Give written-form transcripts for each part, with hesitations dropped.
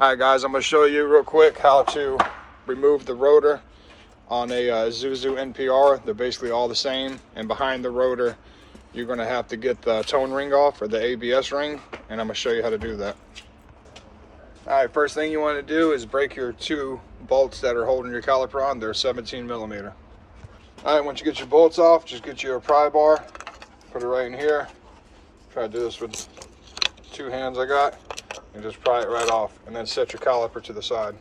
Alright guys, I'm going to show you real quick how to remove the rotor on a Isuzu NPR. They're basically all the same, and behind the rotor you're going to have to get the tone ring off, or the ABS ring, and I'm going to show you how to do that. Alright, first thing you want to do is break your two bolts that are holding your caliper on. They're 17 millimeter. Alright, once you get your bolts off, just get you a pry bar, put it right in here. Try to do this with two hands I got, and just pry it right off, and then set your caliper to the side.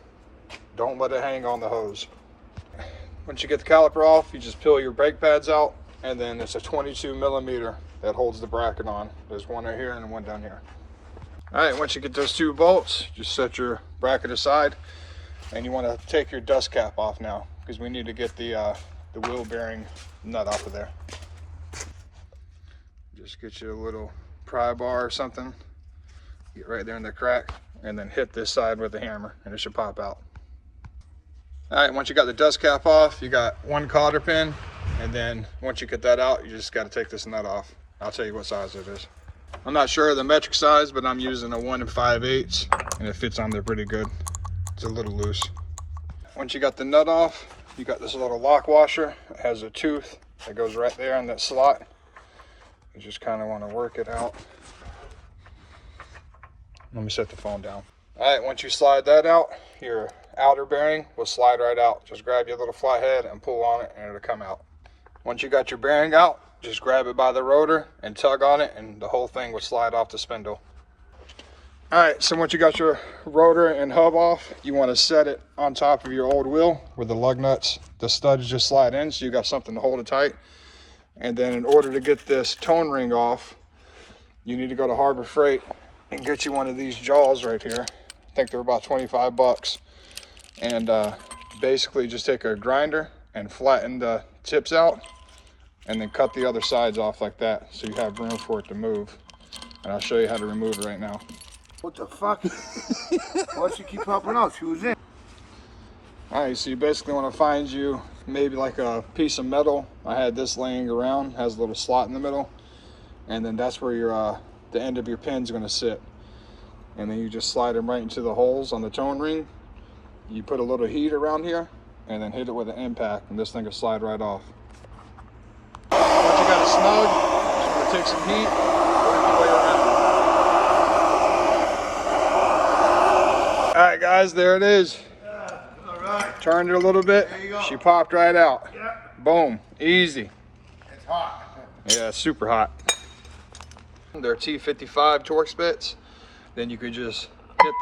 Don't let it hang on the hose. Once you get the caliper off, you just peel your brake pads out, and then it's a 22 millimeter that holds the bracket on. There's one right here and one down here. Alright, once you get those two bolts, just set your bracket aside, and you want to take your dust cap off now, because we need to get the wheel bearing nut off of there. Just get you a little pry bar or something, get right there in the crack, and then hit this side with a hammer, and it should pop out. Alright, once you got the dust cap off, you got one cotter pin, and then once you get that out, you just got to take this nut off. I'll tell you what size it is. I'm not sure of the metric size, but I'm using a 1 5/8, and it fits on there pretty good. It's a little loose. Once you got the nut off, you got this little lock washer. It has a tooth that goes right there in that slot. You just kind of want to work it out. Let me set the phone down. Alright, once you slide that out, your outer bearing will slide right out. Just grab your little flathead and pull on it, and it'll come out. Once you got your bearing out, just grab it by the rotor and tug on it, and the whole thing will slide off the spindle. Alright, so once you got your rotor and hub off, you want to set it on top of your old wheel where the lug nuts, the studs just slide in, so you got something to hold it tight. And then in order to get this tone ring off, you need to go to Harbor Freight and get you one of these jaws right here. I think they're about 25 bucks. And basically just take a grinder and flatten the tips out, and then cut the other sides off like that, so you have room for it to move. And I'll show you how to remove it right now. What the fuck? Why she keep popping out? She was in. Alright, so you basically want to find you maybe like a piece of metal. I had this laying around, has a little slot in the middle, and then that's where your the end of your pin's going to sit. And then you just slide them right into the holes on the tone ring. You put a little heat around here, and then hit it with an impact, and this thing will slide right off. Once you got it snug, just want to take some heat, work your way around. Alright guys, there it is. Alright. Turned it a little bit, There you go. she popped right out. Yeah. Boom, easy. It's hot. Yeah, super hot. They're T55 Torx bits. Then you could just